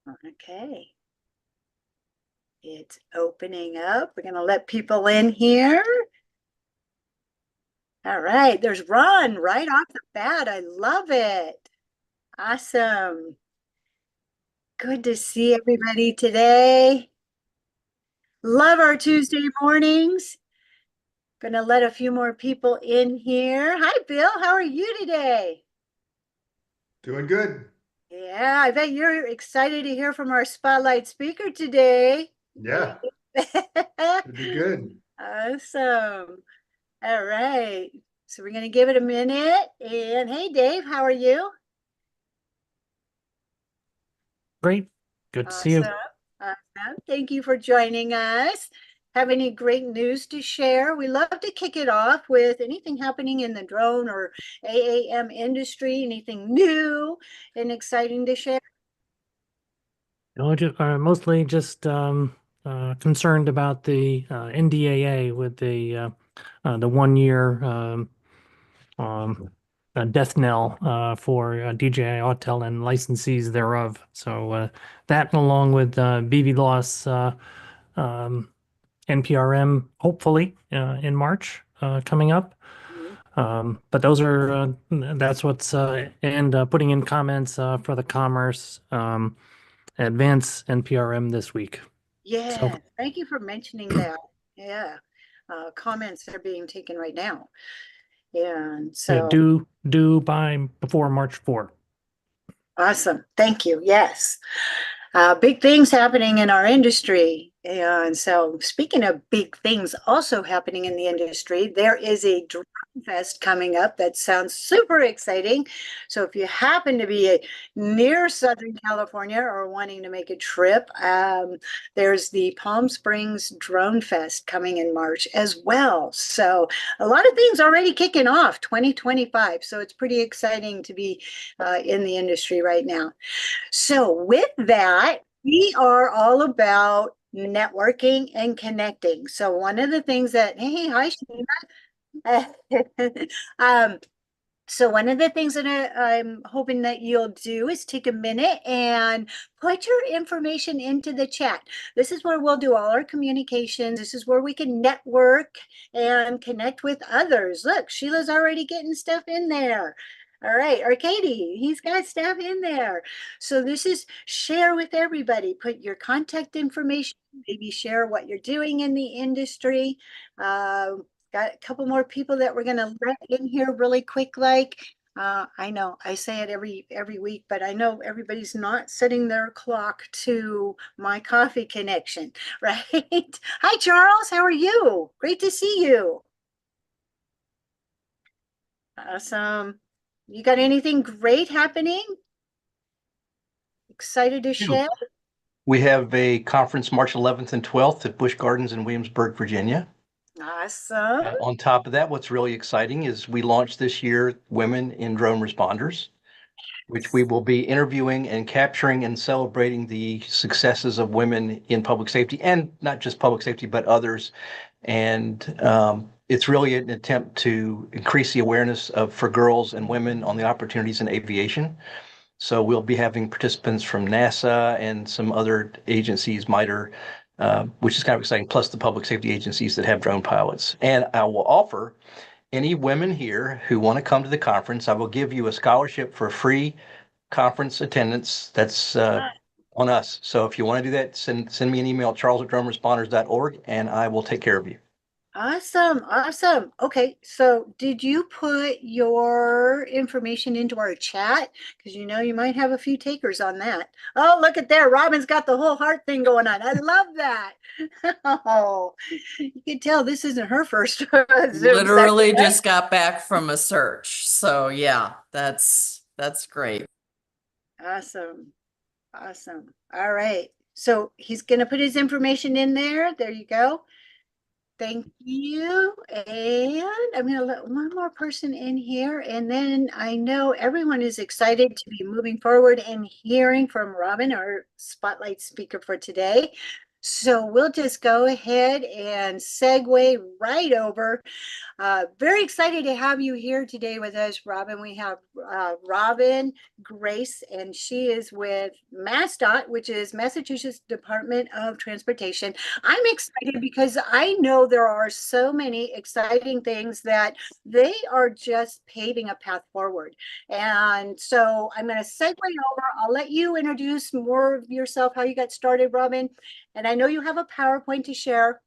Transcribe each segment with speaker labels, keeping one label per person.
Speaker 1: Okay. It's opening up. We're going to let people in here. All right. There's Ron right off the bat. I love it. Awesome. Good to see everybody today. Love our Tuesday mornings. Gonna let a few more people in here. Hi, Bill. How are you today?
Speaker 2: Doing good.
Speaker 1: Yeah, I bet you're excited to hear from our spotlight speaker today.
Speaker 2: Yeah, should be good.
Speaker 1: Awesome. All right. So we're going to give it a minute. And hey, Dave, how are you?
Speaker 3: Great. Good to see you.
Speaker 1: Awesome. Awesome. Thank you for joining us. Have any great news to share? We love to kick it off with anything happening in the drone or AAM industry, anything new and exciting to share.
Speaker 3: No, mostly just concerned about the NDAA with the 1 year um, death knell for DJI Autel and licensees thereof. So that, along with BVLOS NPRM, hopefully in March coming up. But those are that's what's and putting in comments for the commerce. Advance NPRM this week. So
Speaker 1: Yeah, thank you for mentioning that. Yeah, comments are being taken right now. And
Speaker 3: yeah,
Speaker 1: so
Speaker 3: due by before March 4th.
Speaker 1: awesome. Thank you. Yes. Big things happening in our industry. And so, speaking of big things also happening in the industry, there is a drone fest coming up that sounds super exciting. So, if you happen to be near Southern California or wanting to make a trip, there's the Palm Springs Drone Fest coming in March as well. So, a lot of things already kicking off 2025. So, it's pretty exciting to be in the industry right now. So, with that, we are all about networking and connecting. So, one of the things that, hey, hi, Sheena. um, so one of the things that I'm hoping that you'll do is take a minute and put your information into the chat. This is where we'll do all our communications. This is where we can network and connect with others. Look, Sheila's already getting stuff in there. All right, or Katie, he's got stuff in there. So this is share with everybody. Put your contact information, maybe share what you're doing in the industry. Uh, Got a couple more people that we're going to let in here really quick. I know I say it every week, but I know everybody's not setting their clock to my coffee connection, right? Hi, Charles. How are you? Great to see you. Awesome. You got anything great happening? Excited to
Speaker 4: do.
Speaker 1: share?
Speaker 4: We have a conference March 11th and 12th at Busch Gardens in Williamsburg, Virginia.
Speaker 1: Awesome.
Speaker 4: On top of that, what's really exciting is we launched this year Women in Drone Responders, which we will be interviewing and capturing and celebrating the successes of women in public safety, and not just public safety, but others. And it's really an attempt to increase the awareness for girls and women on the opportunities in aviation. So we'll be having participants from NASA and some other agencies, MITRE, which is kind of exciting, plus the public safety agencies that have drone pilots. And I will offer any women here who want to come to the conference, I will give you a scholarship for free conference attendance. That's on us. So if you want to do that, send me an email, charles@droneresponders.org, and I will take care of you.
Speaker 1: Awesome, awesome. Okay, so did you put your information into our chat? Because you know you might have a few takers on that. Oh, look at there. Robin's got the whole heart thing going on. I love that. Oh, you can tell this isn't her first Zoom
Speaker 5: Literally
Speaker 1: session, right?
Speaker 5: just got back from a search. So yeah, that's great.
Speaker 1: Awesome, awesome. All right. So he's going to put his information in there. There you go. Thank you. And I'm going to let one more person in here. And then I know everyone is excited to be moving forward and hearing from Robin, our spotlight speaker for today. So we'll just go ahead and segue right over. Very excited to have you here today with us, Robin. We have Robin Grace, and she is with MassDOT, which is Massachusetts Department of Transportation. I'm excited because I know there are so many exciting things that they are just paving a path forward. And so I'm going to segue over. I'll let you introduce more of yourself, how you got started, Robin. And I know you have a PowerPoint to share.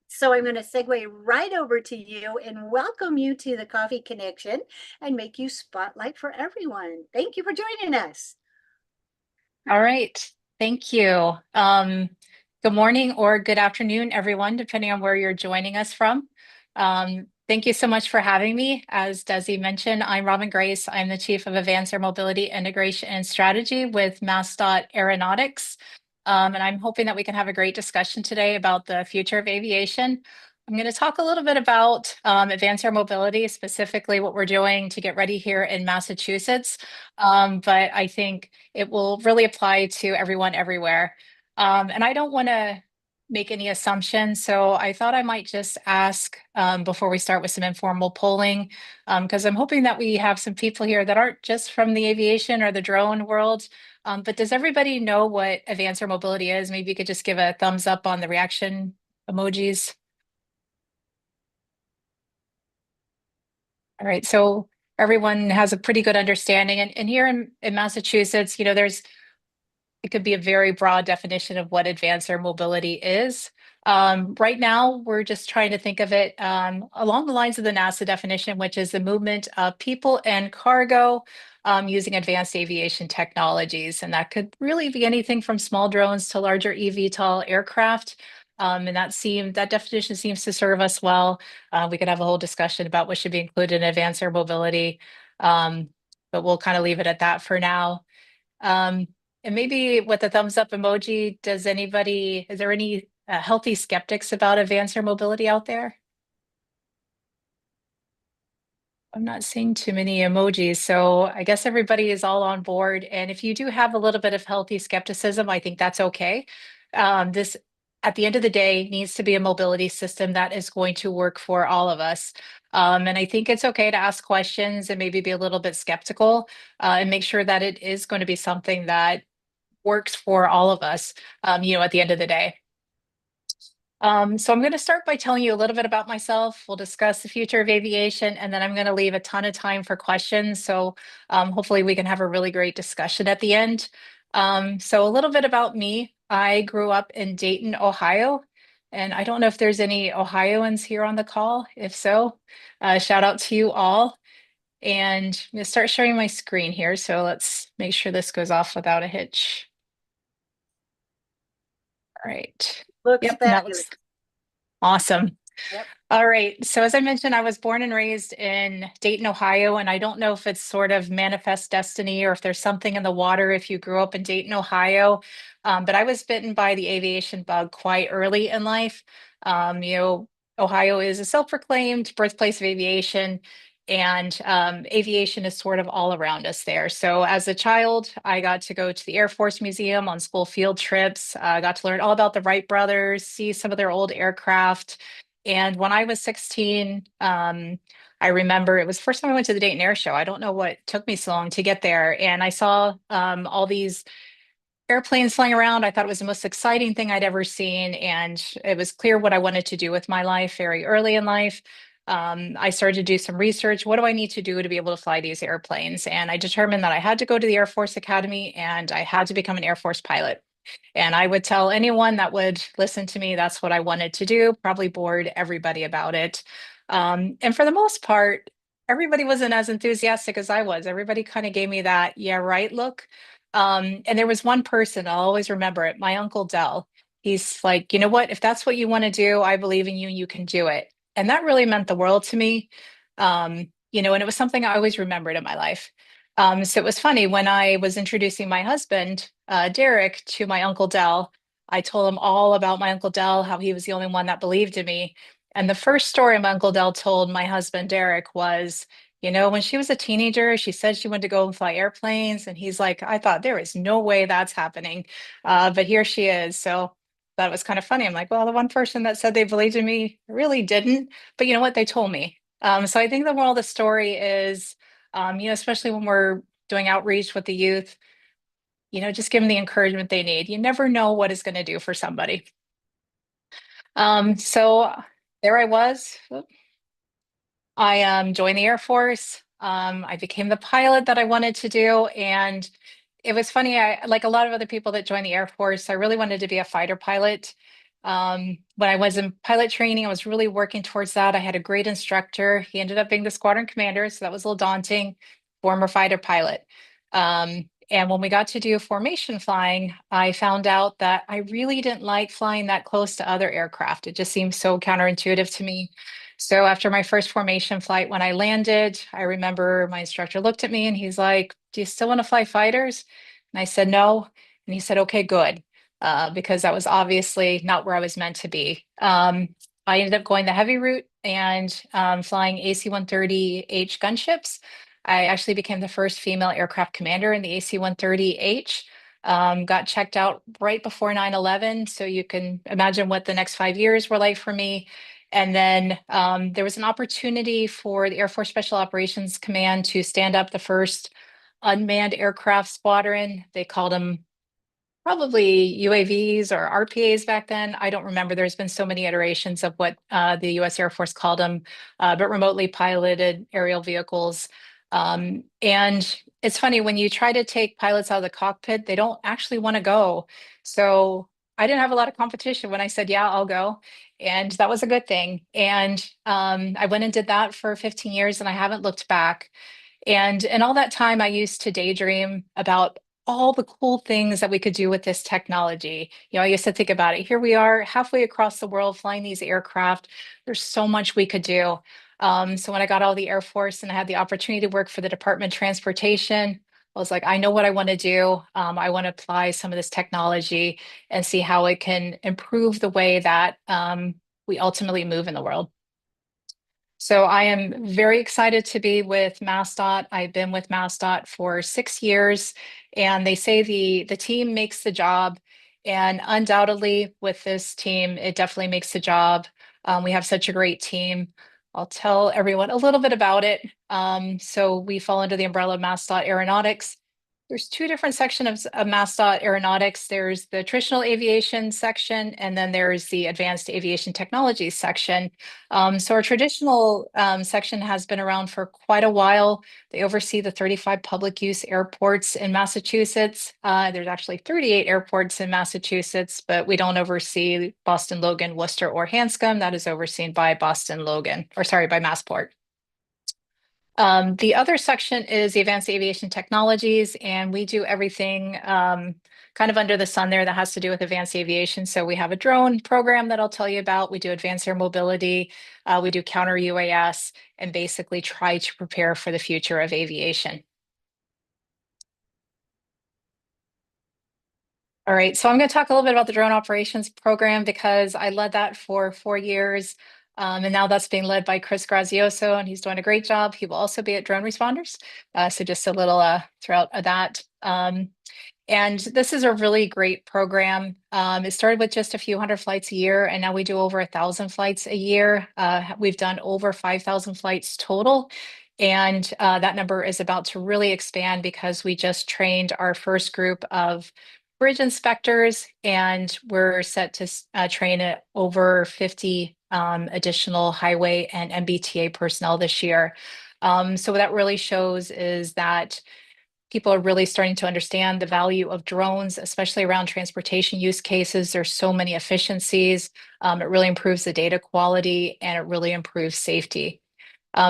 Speaker 1: So I'm going to segue right over to you and welcome you to the Coffee Connection and make you spotlight for everyone. Thank you for joining us.
Speaker 6: All right. Thank you. Good morning or good afternoon, everyone, depending on where you're joining us from. Thank you so much for having me. As Desi mentioned, I'm Robin Grace. I'm the Chief of Advanced Air Mobility Integration and Strategy with MassDOT Aeronautics. And I'm hoping that we can have a great discussion today about the future of aviation. I'm going to talk a little bit about advanced air mobility, specifically what we're doing to get ready here in Massachusetts. But I think it will really apply to everyone everywhere. And I don't want to make any assumptions, so I thought I might just ask before we start with some informal polling, because I'm hoping that we have some people here that aren't just from the aviation or the drone world. But does everybody know what advanced air mobility is? Maybe you could just give a thumbs up on the reaction emojis. All right, so everyone has a pretty good understanding. And here in Massachusetts, it could be a very broad definition of what advanced air mobility is. Right now, we're just trying to think of it along the lines of the NASA definition, which is the movement of people and cargo using advanced aviation technologies. And that could really be anything from small drones to larger eVTOL aircraft. And that definition seems to serve us well. We could have a whole discussion about what should be included in advanced air mobility, but we'll kind of leave it at that for now. Um, and maybe with the thumbs up emoji, is there any healthy skeptics about advanced air mobility out there? I'm not seeing too many emojis, so I guess everybody is all on board. And if you do have a little bit of healthy skepticism, I think that's okay. This, at the end of the day, needs to be a mobility system that is going to work for all of us. And I think it's okay to ask questions and maybe be a little bit skeptical and make sure that it is going to be something that works for all of us, at the end of the day. So I'm going to start by telling you a little bit about myself. We'll discuss the future of aviation, and then I'm going to leave a ton of time for questions. So hopefully we can have a really great discussion at the end. So a little bit about me. I grew up in Dayton, Ohio, and I don't know if there's any Ohioans here on the call. If so, shout out to you all. And I'm going to start sharing my screen here. So let's make sure this goes off without a hitch. All right.
Speaker 1: Looks
Speaker 6: Yep, and that
Speaker 1: fabulous.
Speaker 6: looks awesome.
Speaker 1: Yep.
Speaker 6: All right. So as I mentioned, I was born and raised in Dayton, Ohio, and I don't know if it's sort of manifest destiny or if there's something in the water if you grew up in Dayton, Ohio. But I was bitten by the aviation bug quite early in life. Ohio is a self-proclaimed birthplace of aviation, and aviation is sort of all around us there. So as a child, I got to go to the Air Force Museum on school field trips. I got to learn all about the Wright brothers, see some of their old aircraft. And when I was 16, I remember it was the first time I went to the Dayton Air Show. I don't know what took me so long to get there. And I saw all these airplanes flying around. I thought it was the most exciting thing I'd ever seen. And it was clear what I wanted to do with my life very early in life. I started to do some research. What do I need to do to be able to fly these airplanes? And I determined that I had to go to the Air Force Academy and I had to become an Air Force pilot. And I would tell anyone that would listen to me, that's what I wanted to do, probably bored everybody about it. And for the most part, everybody wasn't as enthusiastic as I was. Everybody kind of gave me that, yeah, right look. And there was one person, I'll always remember it, my Uncle Dell. He's like, you know what, if that's what you want to do, I believe in you, you can do it. And that really meant the world to me. And it was something I always remembered in my life. So it was funny when I was introducing my husband, Derek, to my Uncle Dell. I told him all about my Uncle Dell, how he was the only one that believed in me. And the first story my Uncle Dell told my husband, Derek, was, when she was a teenager, she said she wanted to go and fly airplanes. And he's like, I thought there is no way that's happening. But here she is. So thought it was kind of funny. I'm like, well, the one person that said they believed in me really didn't, but you know what? They told me. So I think the moral of the story is, especially when we're doing outreach with the youth, just give them the encouragement they need. You never know what it's going to do for somebody. So there I was. I joined the Air Force. I became the pilot that I wanted to do. And it was funny. Like a lot of other people that joined the Air Force, I really wanted to be a fighter pilot. When I was in pilot training, I was really working towards that. I had a great instructor. He ended up being the squadron commander, so that was a little daunting, former fighter pilot. And when we got to do formation flying, I found out that I really didn't like flying that close to other aircraft. It just seemed so counterintuitive to me. So after my first formation flight, when I landed, I remember my instructor looked at me and he's like, "Do you still want to fly fighters?" And I said, "No." And he said, "Okay, good." Because that was obviously not where I was meant to be. I ended up going the heavy route and flying AC-130H gunships. I actually became the first female aircraft commander in the AC-130H. Got checked out right before 9/11, so you can imagine what the next 5 years were like for me. And then there was an opportunity for the Air Force Special Operations Command to stand up the first unmanned aircraft squadron. They called them probably UAVs or RPAs back then. I don't remember. There's been so many iterations of what the US Air Force called them, but remotely piloted aerial vehicles. And it's funny, when you try to take pilots out of the cockpit, they don't actually want to go. So I didn't have a lot of competition when I said, yeah, I'll go. And that was a good thing. And I went and did that for 15 years and I haven't looked back. And in all that time, I used to daydream about all the cool things that we could do with this technology. I used to think about it. Here we are halfway across the world flying these aircraft. There's so much we could do. So when I got out of the Air Force and I had the opportunity to work for the Department of Transportation, I was like, I know what I want to do. I want to apply some of this technology and see how it can improve the way that we ultimately move in the world. So I am very excited to be with MassDOT. I've been with MassDOT for 6 years, and they say the team makes the job. And undoubtedly, with this team, it definitely makes the job. We have such a great team. I'll tell everyone a little bit about it. So we fall under the umbrella of MassDOT Aeronautics. There's two different sections of MassDOT Aeronautics. There's the traditional aviation section, and then there's the advanced aviation technologies section. So our traditional section has been around for quite a while. They oversee the 35 public use airports in Massachusetts. There's actually 38 airports in Massachusetts, but we don't oversee Boston, Logan, Worcester, or Hanscom. That is overseen by Boston, Logan, or sorry, by Massport. The other section is the advanced aviation technologies, and we do everything kind of under the sun there that has to do with advanced aviation. So we have a drone program that I'll tell you about. We do advanced air mobility. We do counter UAS and basically try to prepare for the future of aviation. All right, so I'm going to talk a little bit about the drone operations program because I led that for 4 years. And now that's being led by Chris Grazioso, and he's doing a great job. He will also be at Drone Responders. So just a little throughout of that. And this is a really great program. It started with just a few hundred flights a year, and now we do over 1,000 flights a year. We've done over 5,000 flights total. And that number is about to really expand because we just trained our first group of bridge inspectors, and we're set to train over 50 additional highway and MBTA personnel this year. So what that really shows is that people are really starting to understand the value of drones, especially around transportation use cases. There's so many efficiencies. It really improves the data quality and it really improves safety.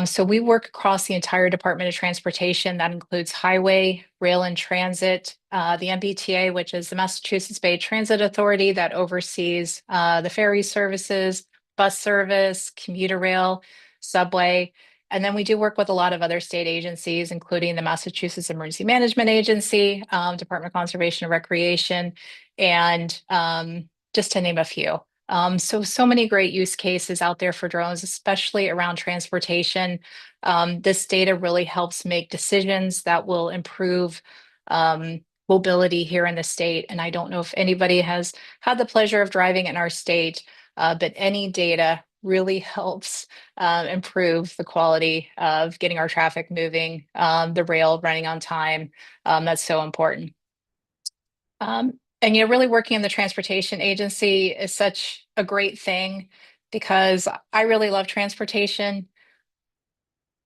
Speaker 6: So we work across the entire Department of Transportation. That includes highway, rail, and transit. The MBTA, which is the Massachusetts Bay Transit Authority, that oversees the ferry services, bus service, commuter rail, subway. And then we do work with a lot of other state agencies, including the Massachusetts Emergency Management Agency, Department of Conservation and Recreation, and just to name a few. So many great use cases out there for drones, especially around transportation. This data really helps make decisions that will improve mobility here in the state. And I don't know if anybody has had the pleasure of driving in our state, but any data really helps improve the quality of getting our traffic moving, the rail running on time. That's so important. And really working in the transportation agency is such a great thing because I really love transportation.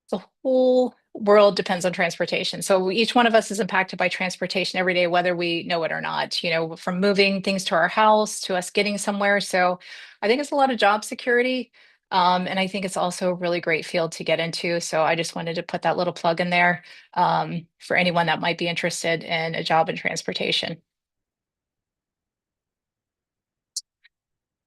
Speaker 6: The whole world depends on transportation. So each one of us is impacted by transportation every day, whether we know it or not, from moving things to our house to us getting somewhere. So I think it's a lot of job security. And I think it's also a really great field to get into. So I just wanted to put that little plug in there for anyone that might be interested in a job in transportation.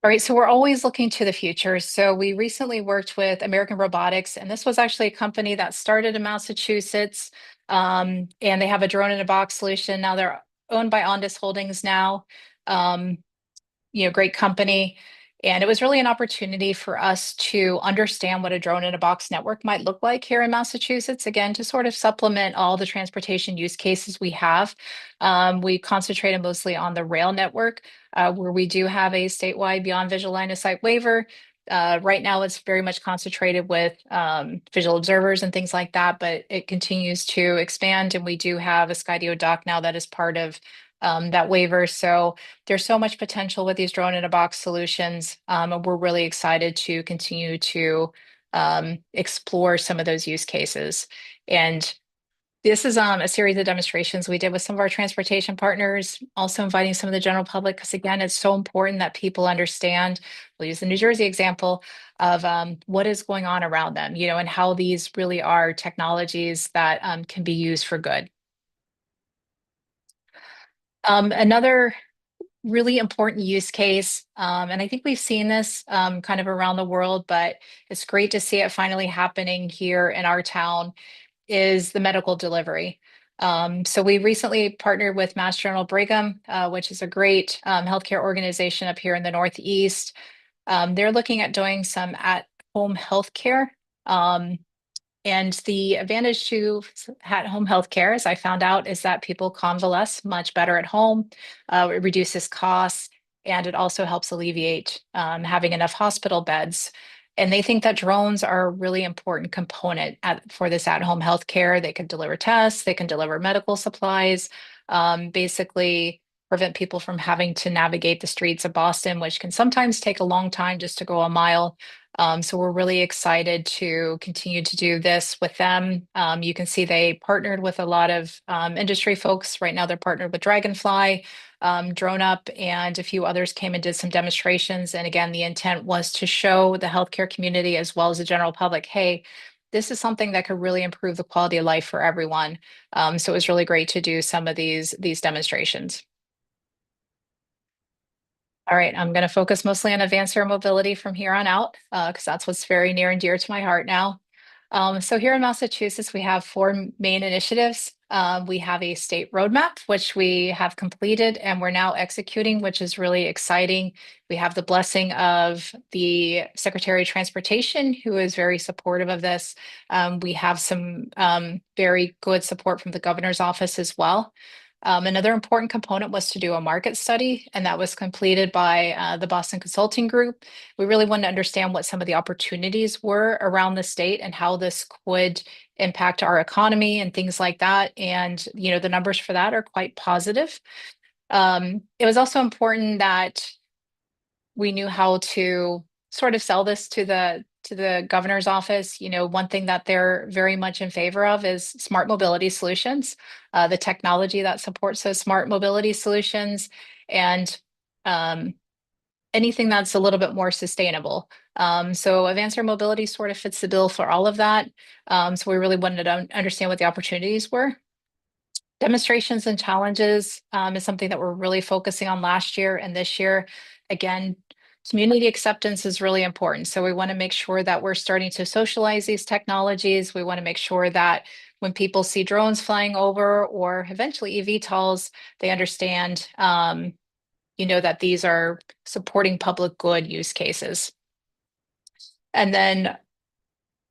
Speaker 6: All right, so we're always looking to the future. So we recently worked with American Robotics, and this was actually a company that started in Massachusetts, and they have a drone in a box solution. Now they're owned by Ondas Holdings now. Um, Great company. And it was really an opportunity for us to understand what a drone in a box network might look like here in Massachusetts, again, to sort of supplement all the transportation use cases we have. We concentrated mostly on the rail network, where we do have a statewide beyond visual line of sight waiver. Right now, it's very much concentrated with visual observers and things like that, but it continues to expand. And we do have a Skydio dock now that is part of that waiver. So there's so much potential with these drone in a box solutions. And we're really excited to continue to explore some of those use cases. And this is a series of demonstrations we did with some of our transportation partners, also inviting some of the general public, because again, it's so important that people understand, we'll use the New Jersey example of what is going on around them, and how these really are technologies that can be used for good. Another really important use case, and I think we've seen this kind of around the world, but it's great to see it finally happening here in our town, is the medical delivery. So we recently partnered with Mass General Brigham, which is a great healthcare organization up here in the Northeast. They're looking at doing some at-home healthcare. And the advantage to at-home healthcare, as I found out, is that people convalesce much better at home. It reduces costs, and it also helps alleviate having enough hospital beds. And they think that drones are a really important component for this at-home healthcare. They can deliver tests, they can deliver medical supplies, basically prevent people from having to navigate the streets of Boston, which can sometimes take a long time just to go a mile. So we're really excited to continue to do this with them. You can see they partnered with a lot of industry folks. Right now they're partnered with Dragonfly, Drone Up, and a few others came and did some demonstrations. And again, the intent was to show the healthcare community as well as the general public, hey, this is something that could really improve the quality of life for everyone. So it was really great to do some of these demonstrations. All right, I'm going to focus mostly on advanced air mobility from here on out, because that's what's very near and dear to my heart now. So here in Massachusetts, we have four main initiatives. We have a state roadmap, which we have completed and we're now executing, which is really exciting. We have the blessing of the Secretary of Transportation, who is very supportive of this. We have some very good support from the governor's office as well. Another important component was to do a market study, and that was completed by the Boston Consulting Group. We really wanted to understand what some of the opportunities were around the state and how this could impact our economy and things like that. And, the numbers for that are quite positive. It was also important that we knew how to sort of sell this to the governor's office. One thing that they're very much in favor of is smart mobility solutions, the technology that supports those smart mobility solutions, and anything that's a little bit more sustainable. So advanced air mobility sort of fits the bill for all of that. So we really wanted to understand what the opportunities were. Demonstrations and challenges is something that we're really focusing on last year and this year. Again, community acceptance is really important. So we want to make sure that we're starting to socialize these technologies. We want to make sure that when people see drones flying over or eventually eVTOLs, they understand, that these are supporting public good use cases. And then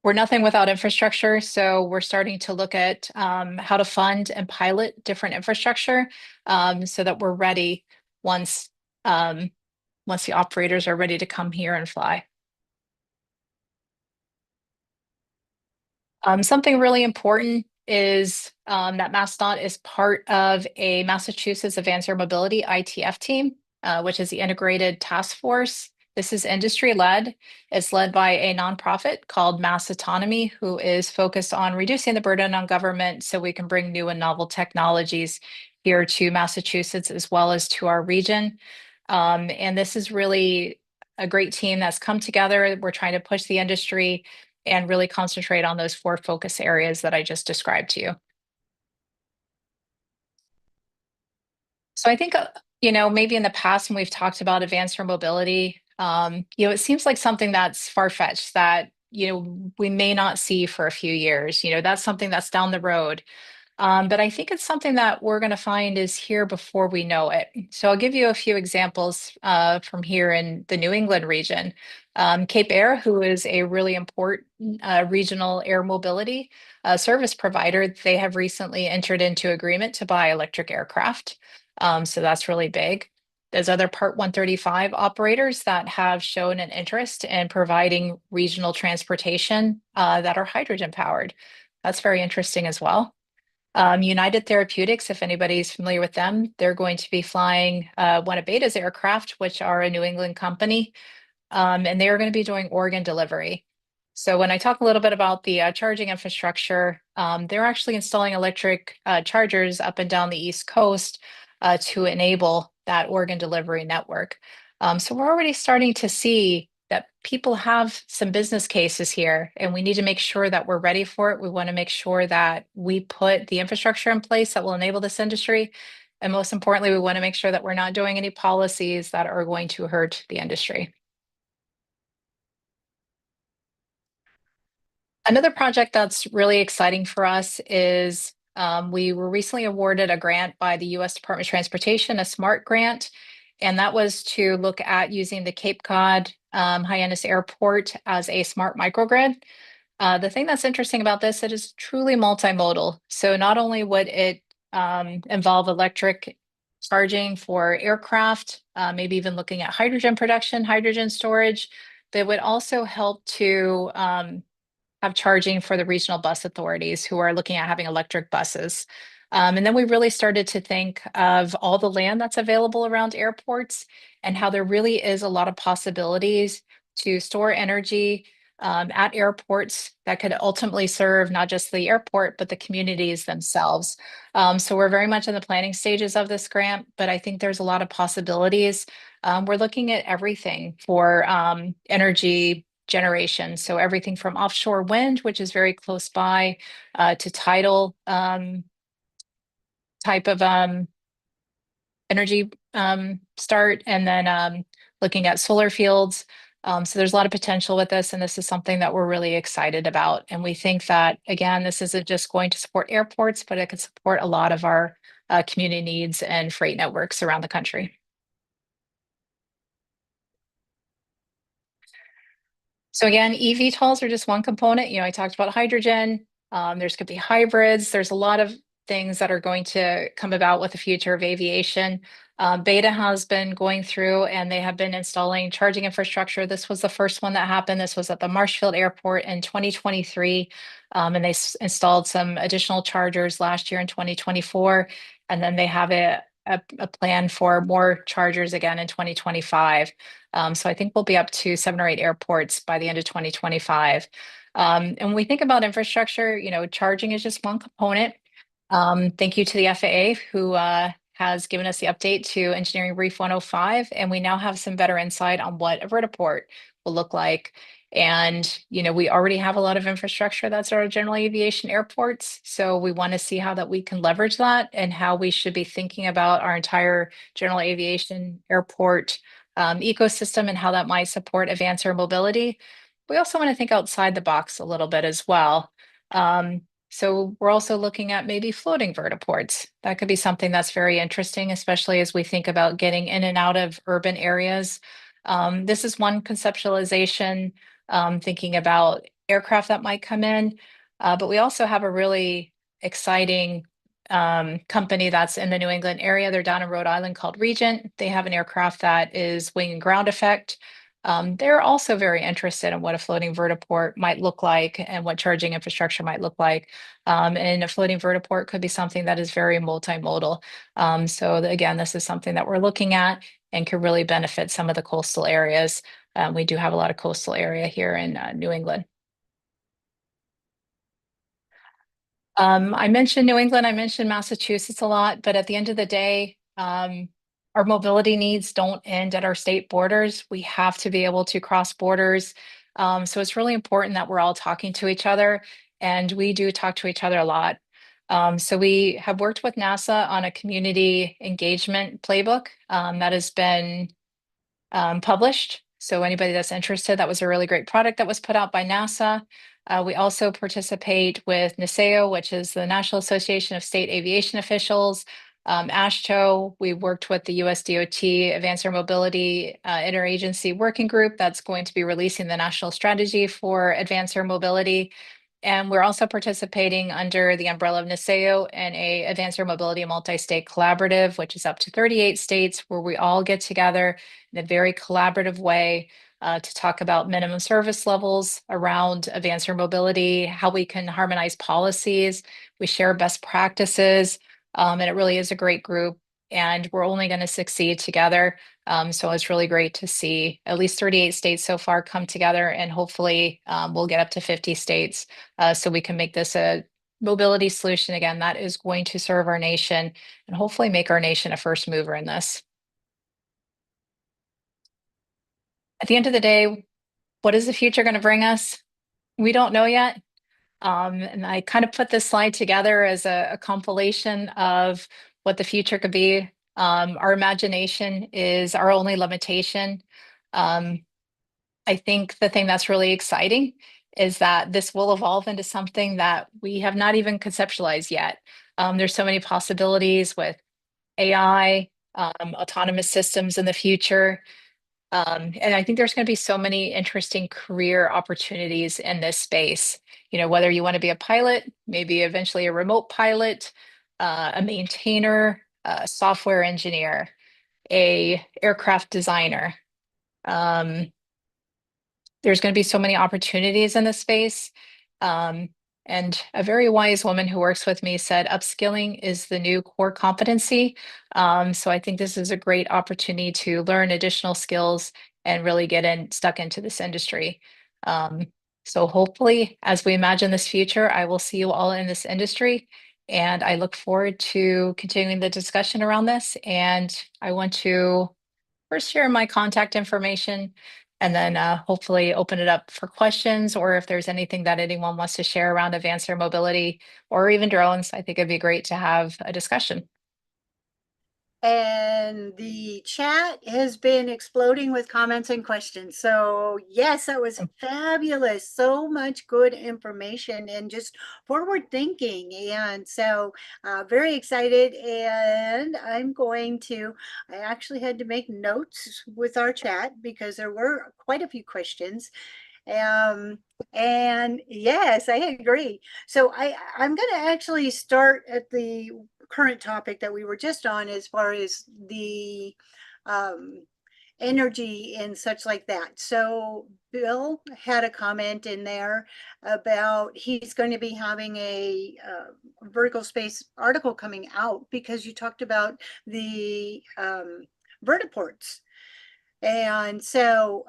Speaker 6: We're nothing without infrastructure, so we're starting to look at how to fund and pilot different infrastructure so that we're ready once once the operators are ready to come here and fly. Something really important is that MassDOT is part of a Massachusetts Advanced Air Mobility ITF team, which is the Integrated Task Force. This is industry-led. It's led by a nonprofit called Mass Autonomy, who is focused on reducing the burden on government so we can bring new and novel technologies here to Massachusetts as well as to our region. And this is really a great team that's come together. We're trying to push the industry and really concentrate on those 4 focus areas that I just described to you. So I think, maybe in the past when we've talked about advanced air mobility, it seems like something that's far-fetched that, we may not see for a few years. That's something that's down the road. But I think it's something that we're going to find is here before we know it. So I'll give you a few examples from here in the New England region. Cape Air, who is a really important regional air mobility service provider, they have recently entered into agreement to buy electric aircraft. So that's really big. There's other Part 135 operators that have shown an interest in providing regional transportation that are hydrogen powered. That's very interesting as well. United Therapeutics, if anybody's familiar with them, they're going to be flying one of Beta's aircraft, which are a New England company, and they are going to be doing organ delivery. So when I talk a little bit about the charging infrastructure, they're actually installing electric chargers up and down the East Coast to enable that organ delivery network. So we're already starting to see that people have some business cases here, and we need to make sure that we're ready for it. We want to make sure that we put the infrastructure in place that will enable this industry. And most importantly, we want to make sure that we're not doing any policies that are going to hurt the industry. Another project that's really exciting for us is we were recently awarded a grant by the U.S. Department of Transportation, a SMART grant, and that was to look at using the Cape Cod Hyannis Airport as a smart microgrid. The thing that's interesting about this, it is truly multimodal. So not only would it involve electric charging for aircraft, maybe even looking at hydrogen production, hydrogen storage, but it would also help to have charging for the regional bus authorities who are looking at having electric buses. And then we really started to think of all the land that's available around airports and how there really is a lot of possibilities to store energy at airports that could ultimately serve not just the airport, but the communities themselves. So we're very much in the planning stages of this grant, but I think there's a lot of possibilities. We're looking at everything for energy generation. So everything from offshore wind, which is very close by, to tidal type of energy start, and then looking at solar fields. So there's a lot of potential with this, and this is something that we're really excited about. And we think that, again, this isn't just going to support airports, but it could support a lot of our community needs and freight networks around the country. So again, eVTOLs are just one component. I talked about hydrogen. There's could be hybrids. There's a lot of things that are going to come about with the future of aviation. Beta has been going through and they have been installing charging infrastructure. This was the first one that happened. This was at the Marshfield Airport in 2023. And they installed some additional chargers last year in 2024. And then they have a plan for more chargers again in 2025. So I think we'll be up to 7 or 8 airports by the end of 2025. And when we think about infrastructure, charging is just one component. Thank you to the FAA who has given us the update to Engineering Brief 105, and we now have some better insight on what a vertiport will look like. And, we already have a lot of infrastructure that's our general aviation airports. So we want to see how that we can leverage that and how we should be thinking about our entire general aviation airport ecosystem and how that might support advanced air mobility. We also want to think outside the box a little bit as well. So we're also looking at maybe floating vertiports. That could be something that's very interesting, especially as we think about getting in and out of urban areas. This is one conceptualization, thinking about aircraft that might come in. But we also have a really exciting company that's in the New England area. They're down in Rhode Island called Regent. They have an aircraft that is wing and ground effect. They're also very interested in what a floating vertiport might look like and what charging infrastructure might look like. And a floating vertiport could be something that is very multimodal. Again, this is something that we're looking at and could really benefit some of the coastal areas. We do have a lot of coastal area here in New England. I mentioned New England, I mentioned Massachusetts a lot, but at the end of the day, our mobility needs don't end at our state borders. We have to be able to cross borders. So it's really important that we're all talking to each other, and we do talk to each other a lot. So we have worked with NASA on a community engagement playbook that has been published. So anybody that's interested, that was a really great product that was put out by NASA. We also participate with NASAO, which is the National Association of State Aviation Officials. AASHTO, we worked with the US DOT Advanced Air Mobility Interagency Working Group that's going to be releasing the national strategy for advanced air mobility. And we're also participating under the umbrella of NASAO and a Advanced Air Mobility Multi-State Collaborative, which is up to 38 states, where we all get together in a very collaborative way to talk about minimum service levels around advanced air mobility, how we can harmonize policies. We share best practices, and it really is a great group. And we're only going to succeed together. So it's really great to see at least 38 states so far come together, and hopefully we'll get up to 50 states so we can make this a mobility solution again that is going to serve our nation and hopefully make our nation a first mover in this. At the end of the day, what is the future going to bring us? We don't know yet. And I kind of put this slide together as a compilation of what the future could be. Our imagination is our only limitation. I think the thing that's really exciting is that this will evolve into something that we have not even conceptualized yet. There's so many possibilities with AI, autonomous systems in the future. And I think there's going to be so many interesting career opportunities in this space. You know, whether you want to be a pilot, maybe eventually a remote pilot, a maintainer, a software engineer, a aircraft designer. There's going to be so many opportunities in this space. And a very wise woman who works with me said, upskilling is the new core competency. So I think this is a great opportunity to learn additional skills and really get stuck into this industry. So hopefully, as we imagine this future, I will see you all in this industry. And I look forward to continuing the discussion around this. And I want to first share my contact information and then hopefully open it up for questions, or if there's anything that anyone wants to share around advanced air mobility or even drones. I think it'd be great to have a discussion.
Speaker 1: And the chat has been exploding with comments and questions. So yes, that was fabulous. So much good information and just forward thinking. And so very excited. And I actually had to make notes with our chat because there were quite a few questions. And yes, I agree. So I'm going to actually start at the current topic that we were just on, as far as the energy and such like that. So Bill had a comment in there about he's going to be having a vertical space article coming out because you talked about the vertiports. And so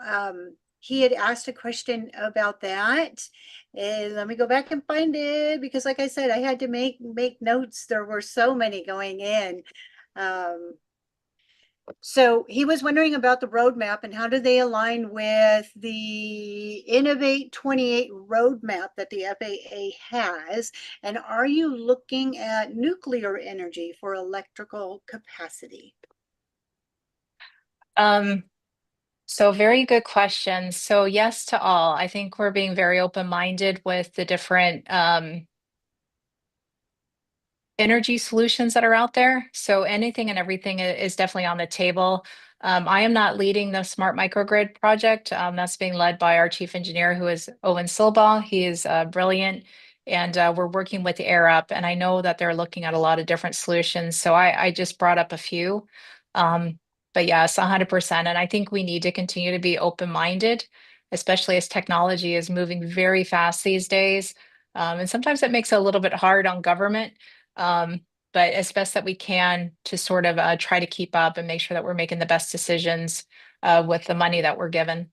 Speaker 1: he had asked a question about that. And let me go back and find it because, like I said, I had to make notes. There were so many going in. So he was wondering about the roadmap and how do they align with the Innovate 28 roadmap that the FAA has? And are you looking at nuclear energy for electrical capacity?
Speaker 6: So very good question. So yes to all. I think we're being very open-minded with the different energy solutions that are out there. So anything and everything is definitely on the table. I am not leading the smart microgrid project. That's being led by our chief engineer, who is Owen Silbaugh. He is brilliant. And we're working with Air Up, and I know that they're looking at a lot of different solutions. So I just brought up a few. But yes, 100%. And I think we need to continue to be open-minded, especially as technology is moving very fast these days. And sometimes it makes it a little bit hard on government, but as best that we can to sort of try to keep up and make sure that we're making the best decisions with the money that we're given.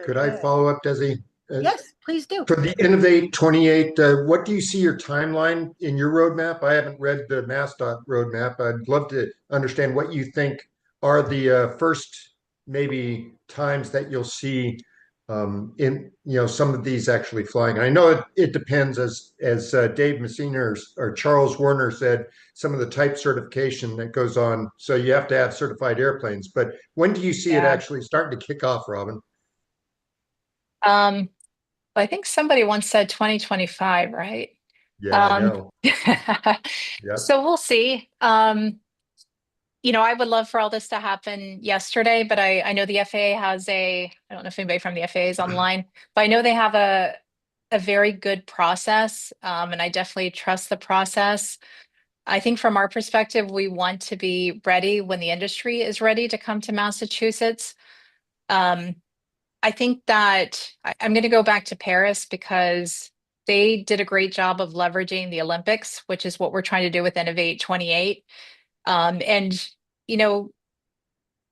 Speaker 2: Could I follow up, Desi?
Speaker 1: Yes, please do.
Speaker 2: For the Innovate 28, what do you see your timeline in your roadmap? I haven't read the MassDOT roadmap. I'd love to understand what you think are the first maybe times that you'll see in some of these actually flying. I know it depends, as Dave Messina or Charles Werner said, some of the type certification that goes on. So you have to have certified airplanes. But when do you see it
Speaker 6: Yeah.
Speaker 2: actually starting to kick off, Robin?
Speaker 6: I think somebody once said 2025, right?
Speaker 2: Yeah, I
Speaker 6: Um,
Speaker 2: know. Yep.
Speaker 6: so we'll see. I would love for all this to happen yesterday, but I know the FAA has I don't know if anybody from the FAA is online, but I know they have a very good process, and I definitely trust the process. I think from our perspective, we want to be ready when the industry is ready to come to Massachusetts. Um, I think that I'm going to go back to Paris because they did a great job of leveraging the Olympics, which is what we're trying to do with Innovate 28. And, you know,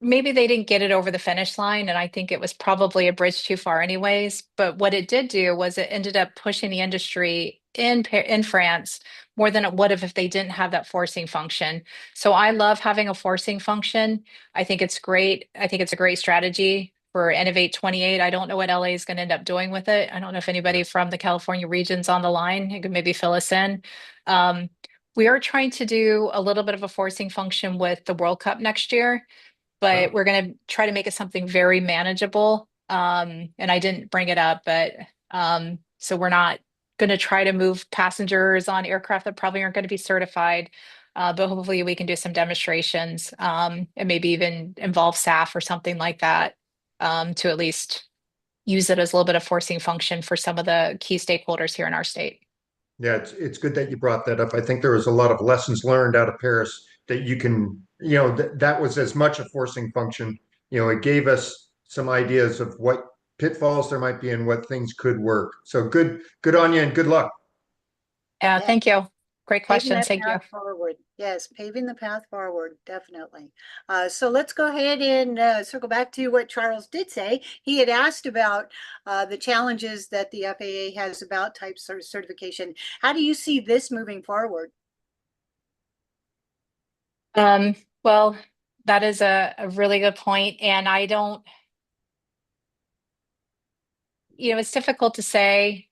Speaker 6: maybe they didn't get it over the finish line, and I think it was probably a bridge too far anyways. But what it did do was it ended up pushing the industry in France more than it would have if they didn't have that forcing function. So I love having a forcing function. I think it's great. I think it's a great strategy for Innovate 28. I don't know what LA is going to end up doing with it. I don't know if anybody from the California region's on the line who could maybe fill us in. Um, we are trying to do a little bit of a forcing function with the World Cup next year,
Speaker 2: Oh.
Speaker 6: but we're going to try to make it something very manageable. And I didn't bring it up, but so we're not going to try to move passengers on aircraft that probably aren't going to be certified. But hopefully we can do some demonstrations, and maybe even involve SAF or something like that, to at least use it as a little bit of forcing function for some of the key stakeholders here in our state.
Speaker 2: Yeah, it's good that you brought that up. I think there was a lot of lessons learned out of Paris that you can, that was as much a forcing function. It gave us some ideas of what pitfalls there might be and what things could work. So good on you and good luck.
Speaker 6: Yeah,
Speaker 1: Yeah.
Speaker 6: thank you. Great
Speaker 1: Paving
Speaker 6: questions.
Speaker 1: that
Speaker 6: Thank you.
Speaker 1: path forward. Yes, paving the path forward, definitely. So let's go ahead and circle back to what Charles did say. He had asked about the challenges that the FAA has about type certification. How do you see this moving forward?
Speaker 6: Well, that is a really good point, and I don't, it's difficult to say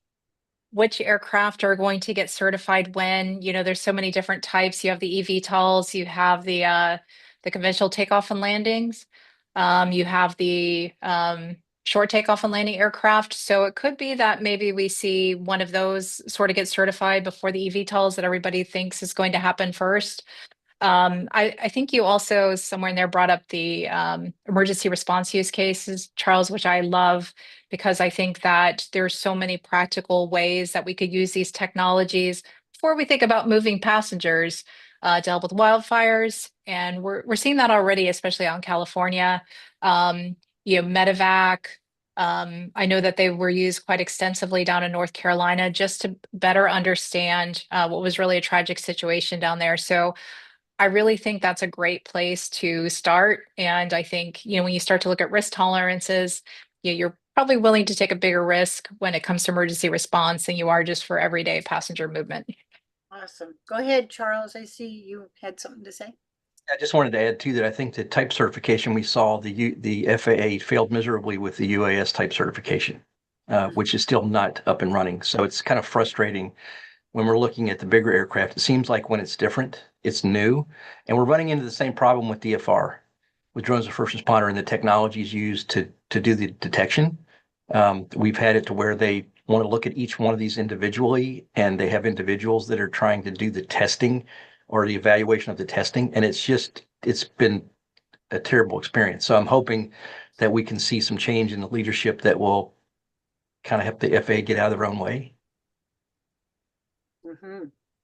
Speaker 6: which aircraft are going to get certified when. There's so many different types. You have the eVTOLs, you have the conventional takeoff and landings, you have the short takeoff and landing aircraft. So it could be that maybe we see one of those sort of get certified before the eVTOLs that everybody thinks is going to happen first. I think you also somewhere in there brought up the emergency response use cases, Charles, which I love because I think that there's so many practical ways that we could use these technologies before we think about moving passengers to help with wildfires. And we're seeing that already, especially out in California. Medevac. I know that they were used quite extensively down in North Carolina just to better understand what was really a tragic situation down there. So I really think that's a great place to start. And I think, when you start to look at risk tolerances, you're probably willing to take a bigger risk when it comes to emergency response than you are just for everyday passenger movement.
Speaker 1: Awesome. Go ahead, Charles. I see you had something to say.
Speaker 4: I just wanted to add too that I think the type certification we saw, the FAA failed miserably with the UAS type certification, which is still not up and running. So it's kind of frustrating when we're looking at the bigger aircraft. It seems like when it's different, it's new, and we're running into the same problem with DFR, with drones of first responder and the technologies used to do the detection. We've had it to where they want to look at each one of these individually, and they have individuals that are trying to do the testing or the evaluation of the testing. And it's been a terrible experience. So I'm hoping that we can see some change in the leadership that will kind of help the FAA get out of their own way.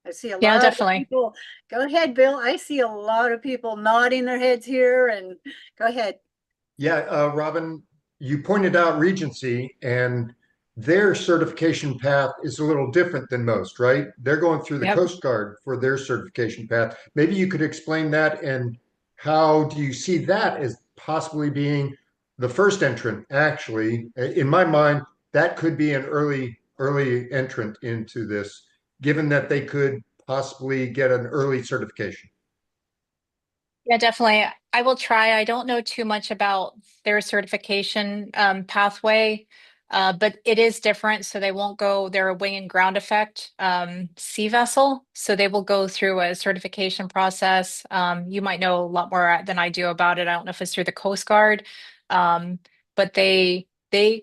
Speaker 1: I see a
Speaker 6: Yeah,
Speaker 1: lot of
Speaker 6: definitely.
Speaker 1: people. Go ahead, Bill. I see a lot of people nodding their heads here, and go ahead.
Speaker 2: Yeah, Robin, you pointed out Regency, and their certification path is a little different than most, right? They're going through the
Speaker 6: Yep.
Speaker 2: Coast Guard for their certification path. Maybe you could explain that, and how do you see that as possibly being the first entrant? Actually, in my mind, that could be an early entrant into this, given that they could possibly get an early certification.
Speaker 6: Yeah, definitely. I will try. I don't know too much about their certification pathway, but it is different. So they won't go, they're a wing and ground effect sea vessel. So they will go through a certification process. You might know a lot more than I do about it. I don't know if it's through the Coast Guard, but they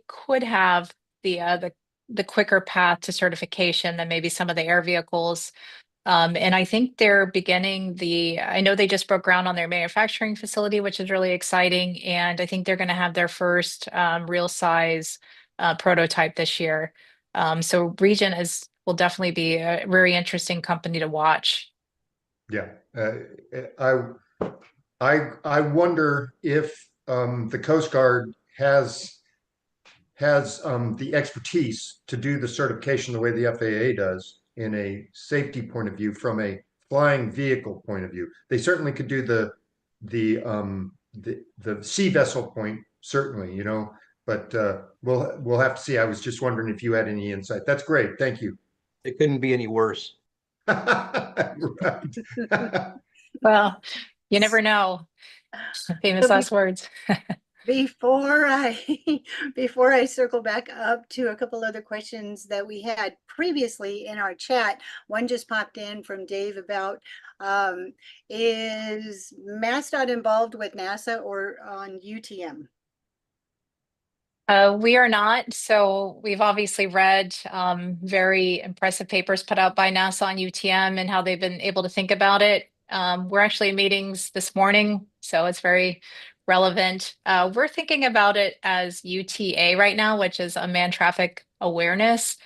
Speaker 6: could have the quicker path to certification than maybe some of the air vehicles. And I think they're beginning I know they just broke ground on their manufacturing facility, which is really exciting. And I think they're going to have their first real size prototype this year. So Region will definitely be a very interesting company to watch.
Speaker 2: Yeah, I I wonder if the Coast Guard has the expertise to do the certification the way the FAA does in a safety point of view from a flying vehicle point of view. They certainly could do the sea vessel point, certainly, but we'll have to see. I was just wondering if you had any insight. That's great. Thank you.
Speaker 4: It couldn't be any worse.
Speaker 2: Right.
Speaker 6: Well, you never know. Famous
Speaker 1: So
Speaker 6: last words.
Speaker 1: before I before I circle back up to a couple other questions that we had previously in our chat, one just popped in from Dave about is MassDOT involved with NASA or on UTM?
Speaker 6: We are not. So we've obviously read very impressive papers put out by NASA on UTM and how they've been able to think about it. We're actually in meetings this morning, so it's very relevant. We're thinking about it as UTA right now, which is unmanned traffic awareness,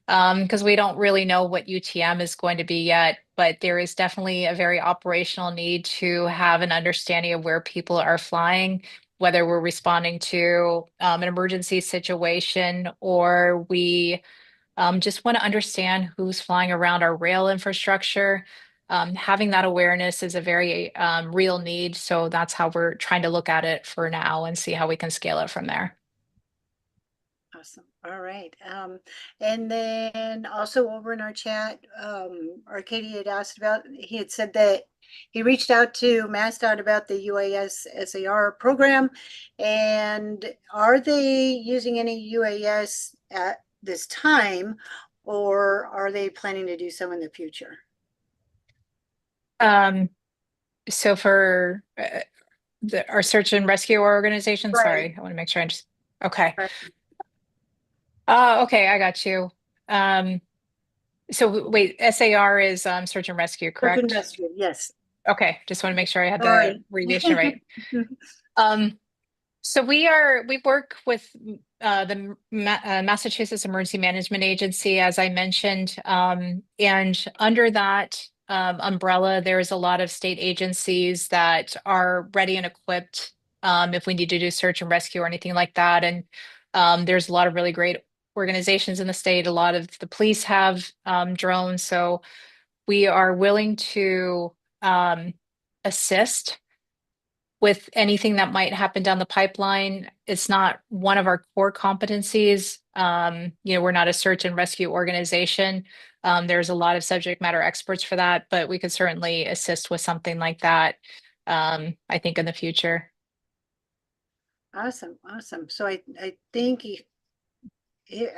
Speaker 6: because we don't really know what UTM is going to be yet, but there is definitely a very operational need to have an understanding of where people are flying, whether we're responding to an emergency situation or we just want to understand who's flying around our rail infrastructure. Having that awareness is a very real need. So that's how we're trying to look at it for now and see how we can scale it from there.
Speaker 1: Awesome. All right. And then also over in our chat, Arcadia had asked he had said that he reached out to MassDOT about the UAS SAR program. And are they using any UAS at this time, or are they planning to do so in the future?
Speaker 6: So for our search and rescue organization,
Speaker 1: Right.
Speaker 6: sorry, I want to make sure I just, okay.
Speaker 1: Right.
Speaker 6: Okay, I got you. So wait, SAR is search and rescue,
Speaker 1: Search and
Speaker 6: correct?
Speaker 1: rescue, yes.
Speaker 6: Okay, just want to make sure I had the
Speaker 1: Sorry.
Speaker 6: abbreviation right. So we work with the Massachusetts Emergency Management Agency, as I mentioned, and under that umbrella, there's a lot of state agencies that are ready and equipped if we need to do search and rescue or anything like that. And there's a lot of really great organizations in the state. A lot of the police have drones, so we are willing to assist with anything that might happen down the pipeline. It's not one of our core competencies. We're not a search and rescue organization. There's a lot of subject matter experts for that, but we could certainly assist with something like that, I think, in the future.
Speaker 1: Awesome. So I think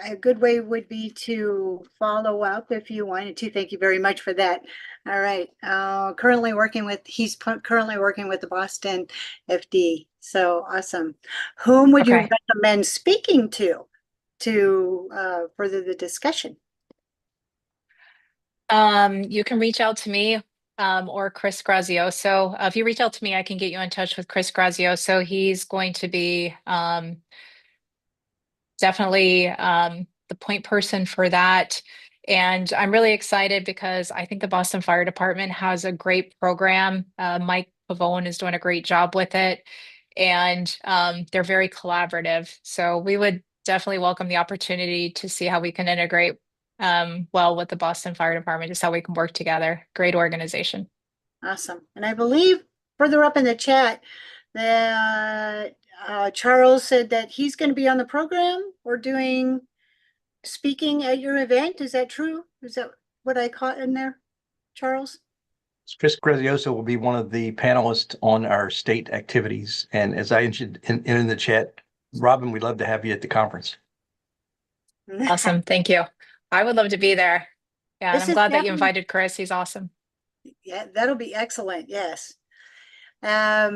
Speaker 1: a good way would be to follow up if you wanted to. Thank you very much for that. All right. He's currently working with the Boston FD. So awesome. Whom would you
Speaker 6: Okay.
Speaker 1: recommend speaking to? to further the discussion?
Speaker 6: You can reach out to me or Chris Grazioso. If you reach out to me, I can get you in touch with Chris Grazioso. He's going to be definitely the point person for that. And I'm really excited because I think the Boston Fire Department has a great program. Mike Pavone is doing a great job with it, and they're very collaborative. So we would definitely welcome the opportunity to see how we can integrate well with the Boston Fire Department, just how we can work together. Great organization.
Speaker 1: Awesome. And I believe further up in the chat that Charles said that he's going to be on the program or speaking at your event. Is that true? Is that what I caught in there, Charles?
Speaker 4: Chris Grazioso will be one of the panelists on our state activities. And as I mentioned in the chat, Robin, we'd love to have you at the conference.
Speaker 6: Awesome. Thank you. I would love to be there. Yeah, and
Speaker 1: This
Speaker 6: I'm
Speaker 1: is
Speaker 6: glad that you
Speaker 1: definitely-
Speaker 6: invited Chris. He's awesome.
Speaker 1: Yeah, that'll be excellent. Yes. Uh,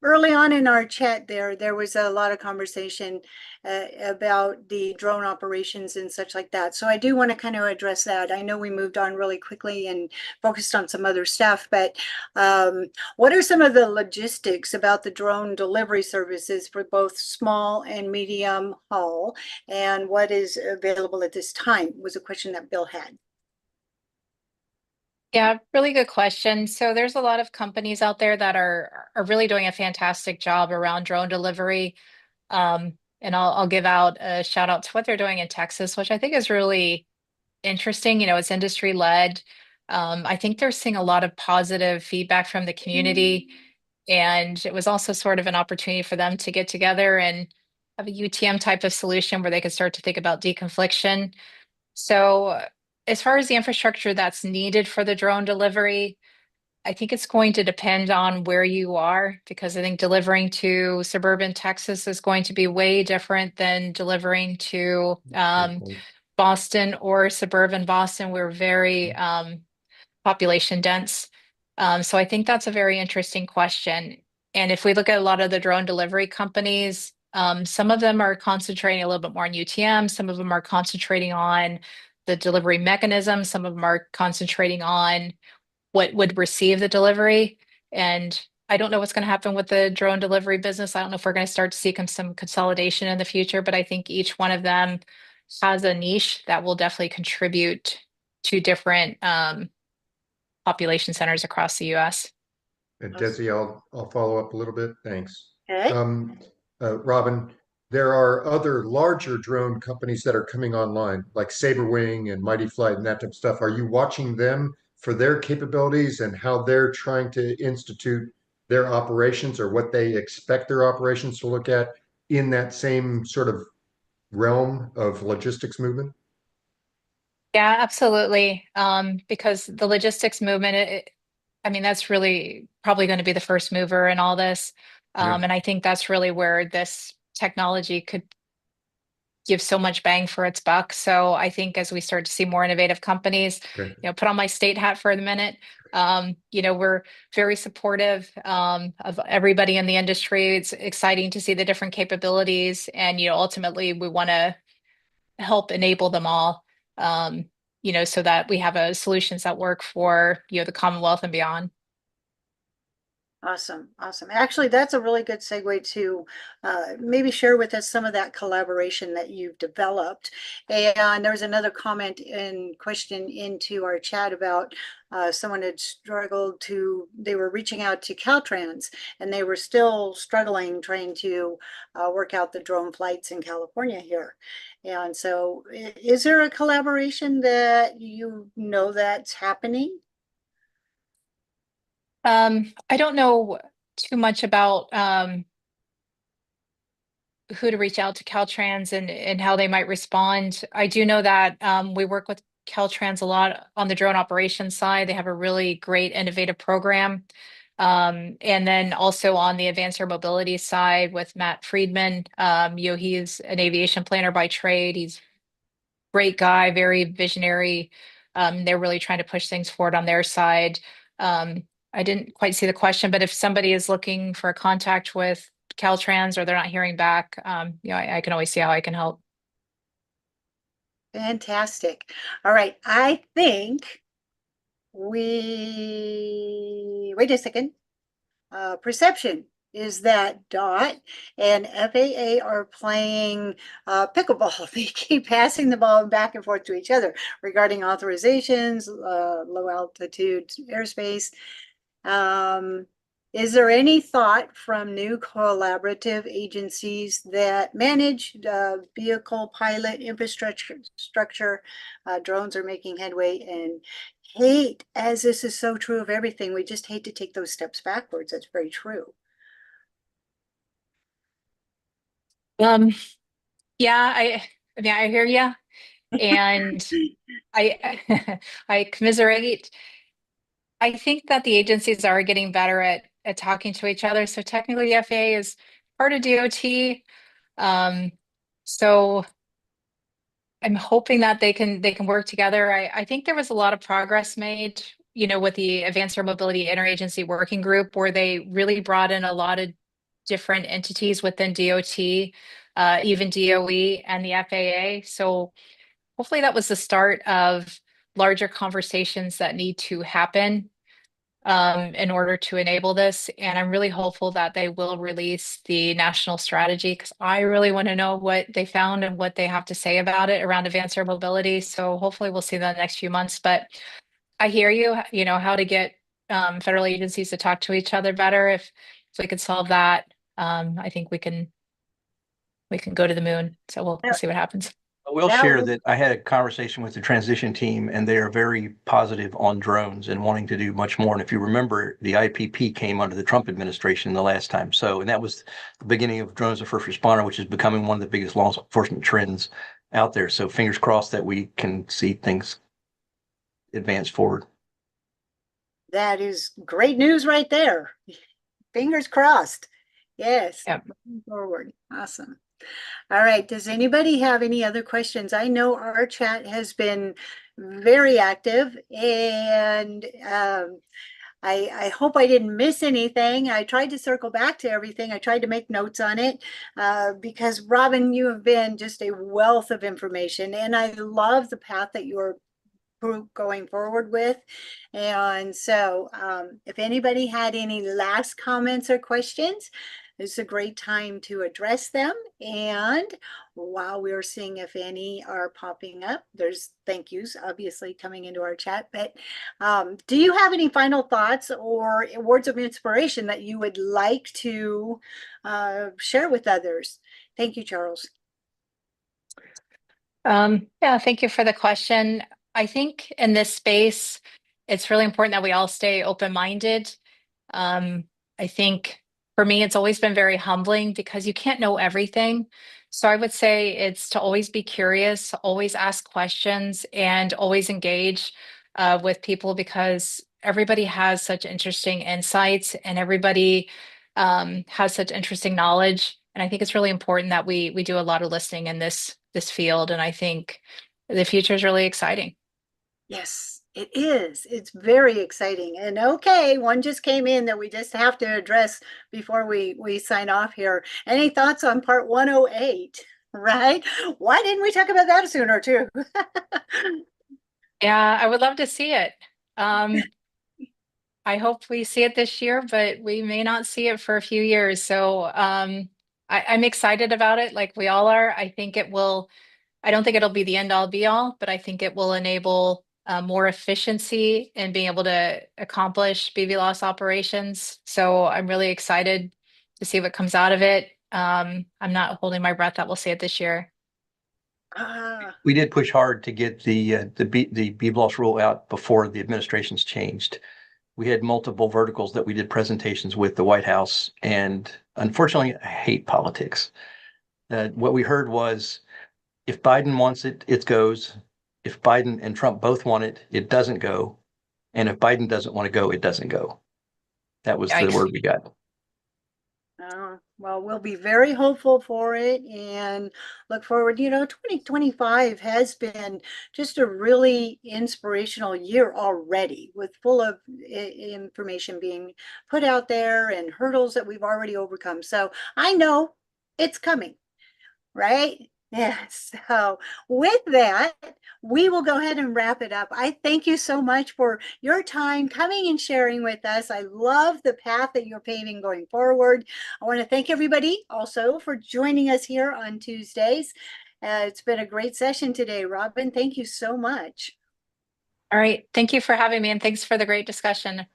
Speaker 1: Early on in our chat there was a lot of conversation about the drone operations and such like that. So I do want to kind of address that. I know we moved on really quickly and focused on some other stuff, but what are some of the logistics about the drone delivery services for both small and medium haul, and what is available at this time was a question that Bill had.
Speaker 6: Yeah, really good question. So there's a lot of companies out there that are really doing a fantastic job around drone delivery. And I'll give out a shout out to what they're doing in Texas, which I think is really interesting. You know, it's industry led. I think they're seeing a lot of positive feedback from the community. And it was also sort of an opportunity for them to get together and have a UTM type of solution where they could start to think about deconfliction. So as far as the infrastructure that's needed for the drone delivery, I think it's going to depend on where you are, because I think delivering to suburban Texas is going to be way different than delivering to Boston or suburban Boston. We're very population dense. So I think that's a very interesting question. And if we look at a lot of the drone delivery companies, some of them are concentrating a little bit more on UTM, some of them are concentrating on the delivery mechanism, some of them are concentrating on what would receive the delivery. And I don't know what's going to happen with the drone delivery business. I don't know if we're going to start to see some consolidation in the future, but I think each one of them has a niche that will definitely contribute to different population centers across the US.
Speaker 2: And Desi, I'll follow up a little bit. Thanks.
Speaker 1: Okay.
Speaker 2: Robin, there are other larger drone companies that are coming online, like Saberwing and Mighty Flight and that type of stuff. Are you watching them for their capabilities and how they're trying to institute their operations, or what they expect their operations to look at in that same sort of realm of logistics movement?
Speaker 6: Yeah, absolutely. Because the logistics movement, I mean, that's really probably going to be the first mover in all this.
Speaker 2: Yeah.
Speaker 6: And I think that's really where this technology could give so much bang for its buck. So I think as we start to see more innovative companies,
Speaker 2: Okay.
Speaker 6: put on my state hat for the minute. We're very supportive of everybody in the industry. It's exciting to see the different capabilities, and ultimately we want to help enable them all. So that we have solutions that work for the Commonwealth and beyond.
Speaker 1: Awesome. Awesome. Actually, that's a really good segue to maybe share with us some of that collaboration that you've developed. And there was another comment and question into our chat about someone had struggled they were reaching out to Caltrans, and they were still struggling trying to work out the drone flights in California here. And so is there a collaboration that that's happening?
Speaker 6: I don't know too much about who to reach out to Caltrans and how they might respond. I do know that we work with Caltrans a lot on the drone operations side. They have a really great innovative program. And then also on the advanced air mobility side with Matt Friedman, he's an aviation planner by trade. He's a great guy, very visionary. They're really trying to push things forward on their side. I didn't quite see the question, but if somebody is looking for a contact with Caltrans or they're not hearing back, I can always see how I can help.
Speaker 1: Fantastic. All right. I think wait a second. Perception is that DOT and FAA are playing pickleball. They keep passing the ball back and forth to each other regarding authorizations, low altitude airspace. Is there any thought from new collaborative agencies that manage vehicle pilot infrastructure? Drones are making headway, and hate, as this is so true of everything, we just hate to take those steps backwards. That's very true.
Speaker 6: Yeah, I mean, I hear you, and I I commiserate. I think that the agencies are getting better at talking to each other. So technically, the FAA is part of DOT. So I'm hoping that they can work together. I think there was a lot of progress made, with the Advanced Air Mobility Interagency Working Group, where they really brought in a lot of different entities within DOT, even DOE and the FAA. So hopefully that was the start of larger conversations that need to happen in order to enable this. And I'm really hopeful that they will release the national strategy because I really want to know what they found and what they have to say about it around advanced air mobility. So hopefully we'll see that in the next few months. But I hear you, how to get federal agencies to talk to each other better. If we could solve that, I think we can go to the moon. So we'll see what happens.
Speaker 4: I will
Speaker 1: That
Speaker 4: share
Speaker 1: was-
Speaker 4: that I had a conversation with the transition team, and they are very positive on drones and wanting to do much more. And if you remember, the IPP came under the Trump administration the last time. And that was the beginning of drones as a first responder, which is becoming one of the biggest law enforcement trends out there. So fingers crossed that we can see things advance forward.
Speaker 1: That is great news right there. Fingers crossed. Yes.
Speaker 6: Yep.
Speaker 1: Moving forward. Awesome. All right. Does anybody have any other questions? I know our chat has been very active, and I hope I didn't miss anything. I tried to circle back to everything. I tried to make notes on it because Robin, you have been just a wealth of information, and I love the path that you're going forward with. And so if anybody had any last comments or questions, it's a great time to address them. And while we're seeing if any are popping up, there's thank yous obviously coming into our chat. But do you have any final thoughts or words of inspiration that you would like to share with others? Thank you, Charles.
Speaker 6: Yeah, thank you for the question. I think in this space, it's really important that we all stay open-minded. I think for me, it's always been very humbling because you can't know everything. So I would say it's to always be curious, always ask questions, and always engage with people because everybody has such interesting insights and everybody has such interesting knowledge. And I think it's really important that we do a lot of listening in this field. And I think the future is really exciting.
Speaker 1: Yes, it is. It's very exciting. And okay, one just came in that we just have to address before we sign off here. Any thoughts on part 108? Right? Why didn't we talk about that sooner too?
Speaker 6: Yeah, I would love to see it. I hope we see it this year, but we may not see it for a few years. So I'm excited about it, like we all are. I don't think it'll be the end all be all, but I think it will enable more efficiency in being able to accomplish BV loss operations. So I'm really excited to see what comes out of it. I'm not holding my breath that we'll see it this year.
Speaker 4: We did push hard to get the BBLOS rule out before the administration's changed. We had multiple verticals that we did presentations with the White House, and unfortunately, I hate politics. What we heard was, if Biden wants it, it goes. If Biden and Trump both want it, it doesn't go. And if Biden doesn't want to go, it doesn't go. That was the
Speaker 6: Yikes.
Speaker 4: word we got.
Speaker 1: Well, we'll be very hopeful for it and look forward. 2025 has been just a really inspirational year already, with full of information being put out there and hurdles that we've already overcome. So I know it's coming, right? Yeah. So with that, we will go ahead and wrap it up. I thank you so much for your time coming and sharing with us. I love the path that you're paving going forward. I want to thank everybody also for joining us here on Tuesdays. It's been a great session today, Robin. Thank you so much.
Speaker 6: All right. Thank you for having me, and thanks for the great discussion.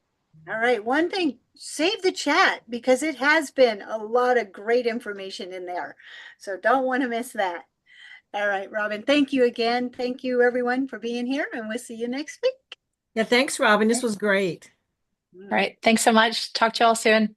Speaker 1: All right. One thing, save the chat because it has been a lot of great information in there. So don't want to miss that. All right, Robin, thank you again. Thank you, everyone, for being here, and we'll see you next week.
Speaker 7: Yeah, thanks, Robin. This was great.
Speaker 6: All right. Thanks so much. Talk to you all soon.